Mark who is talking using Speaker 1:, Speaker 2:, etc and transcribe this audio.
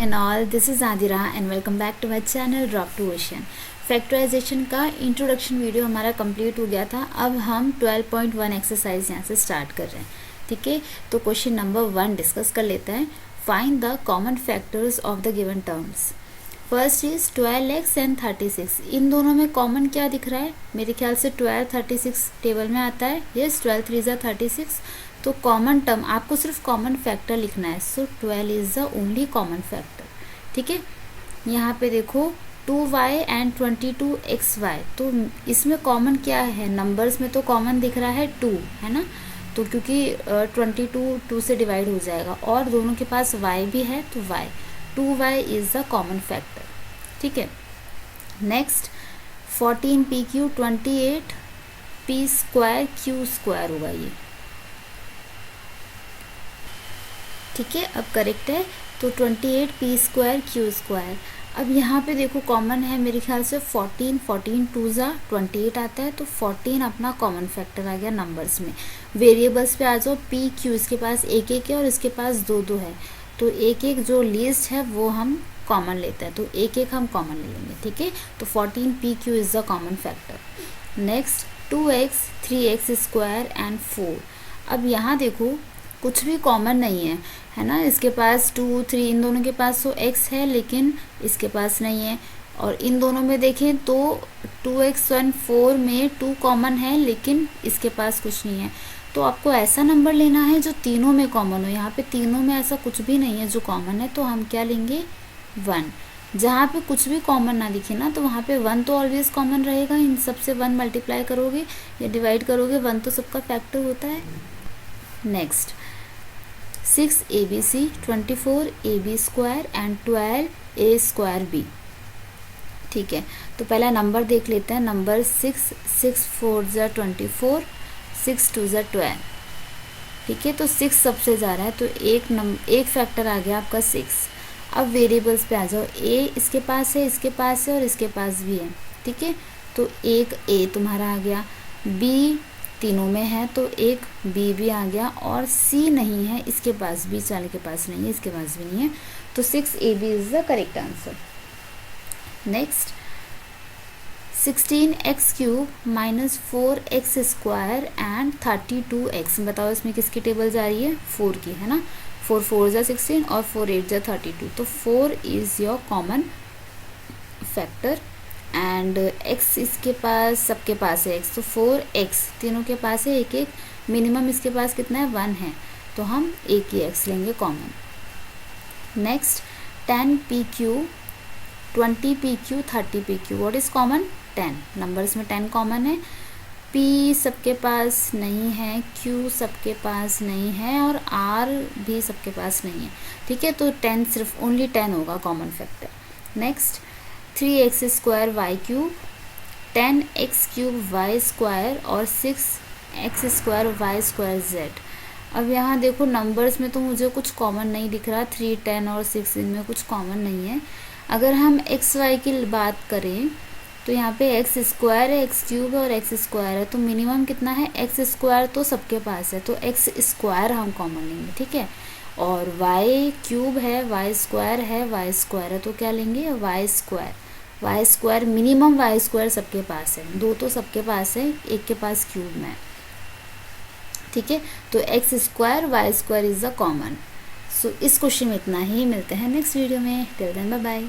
Speaker 1: and all, this is Adira and welcome back to my channel Drop to Ocean। Factorization का introduction video हमारा complete हो गया था। अब हम 12.1 एक्सरसाइज यहाँ से स्टार्ट कर रहे हैं। ठीक है, तो क्वेश्चन नंबर 1 डिस्कस कर लेते हैं। Find the common factors of the given terms. First is 12x and 36। इन दोनों में कॉमन क्या दिख रहा है? मेरे ख्याल से 12 36 टेबल में आता है। यस, 12 3 ज़ा 36। तो कॉमन टर्म आपको सिर्फ कॉमन फैक्टर लिखना है। सो 12 is the only common factor. ठीक है, यहाँ पे देखो 2y एंड 22xy। तो इसमें कॉमन क्या है? नंबर्स में तो कॉमन दिख रहा है 2, है ना। तो क्योंकि 22 2 से डिवाइड हो जाएगा और दोनों के पास y भी है तो y 2y is the common factor. ठीक है, next 14pq 28p square q square होगा ये। ठीक है, अब करेक्ट है। तो 28p स्क्वायर q स्क्वायर। अब यहाँ पे देखो कॉमन है मेरे ख्याल से 14 2 ज़ा 28 आता है। तो 14 अपना कॉमन फैक्टर आ गया नंबर्स में। वेरिएबल्स पे आ जाओ, p q इसके पास एक एक है और इसके पास दो दो है। तो एक एक जो लीस्ट है वो हम कॉमन लेते हैं, तो एक एक हम कॉमन ले लेंगे। ठीक है, तो 14pq is the common factor. Next 2x 3x square and 4। अब यहाँ देखो कुछ भी कॉमन नहीं है ना। इसके पास 2 3 इन दोनों के पास तो x है लेकिन इसके पास नहीं है। और इन दोनों में देखें तो 2x एंड 4 में 2 कॉमन है लेकिन इसके पास कुछ नहीं है। तो आपको ऐसा नंबर लेना है जो तीनों में कॉमन हो। यहाँ पे तीनों में ऐसा कुछ भी नहीं है जो कॉमन है, तो हम क्या लेंगे? 1। जहाँ पे कुछ भी कॉमन ना दिखे ना तो वहाँ पे 1 तो ऑलवेज कॉमन रहेगा। इन सब से 1 मल्टीप्लाई करोगे या डिवाइड करोगे, 1 तो सबका फैक्टर होता है। Next 6abc 24ab square and 12a square b। ठीक है, तो पहला नंबर देख लेते हैं। नंबर 6 6 4 ज़ा 24 6 2 ज़ा 12। ठीक है, तो 6 सबसे जा रहा है तो एक फैक्टर आ गया आपका 6। अब वेरिएबल्स पे आ जाओ। a इसके पास है, इसके पास है और इसके पास भी है। ठीक है, तो एक a तुम्हारा आ गया। b तीनों में है तो एक b भी आ गया और c नहीं है, इसके पास भी, चाले के पास नहीं है, इसके पास भी नहीं है। तो 6ab is the correct answer. Next 16x cube minus 4x square and 32x। बताओ इसमें किसकी टेबल जा रही है? 4 की, है ना। 4 4 ज़ा 16 और 4 8 ज़ा 32। तो 4 is your common factor and x इसके पास, सबके पास है x। तो 4x तीनों के पास है एक एक। मिनिमम इसके पास कितना है? 1 है, तो हम एक ही x लेंगे common. Next 10pq 20pq 30pq। What is common? 10। Numbers में 10 कॉमन है। p सबके पास नहीं है, q सबके पास नहीं है और r भी सबके पास नहीं है। ठीक है, तो 10 सिर्फ ओनली 10 होगा common factor. Next 3x square y cube 10x cube y square और 6x square Y square z। अब यहाँ देखो नंबर्स में तो मुझे कुछ कॉमन नहीं दिख रहा। 3 10 और 6 इनमें कुछ कॉमन नहीं है। अगर हम एक्स वाई की बात करें तो यहाँ पे एक्स स्क्वायर है, एक्स क्यूब है और एक्स स्क्वायर है। तो मिनिमम कितना है? एक्स स्क्वायर तो सबके पास है, तो एक्स स्क्वायर हम कॉमन लेंगे। ठीक है, और वाई क्यूब है, वाई स्क्वायर है, वाई स्क्वायर है, तो क्या लेंगे? Y square. Y square minimum y square सबके पास है, 2 तो सबके पास है, एक के पास क्यूब में है। ठीक है, तो X square Y square is the common. So इस क्वेश्चन में इतना ही। मिलते हैं नेक्स्ट वीडियो में। Till then bye bye.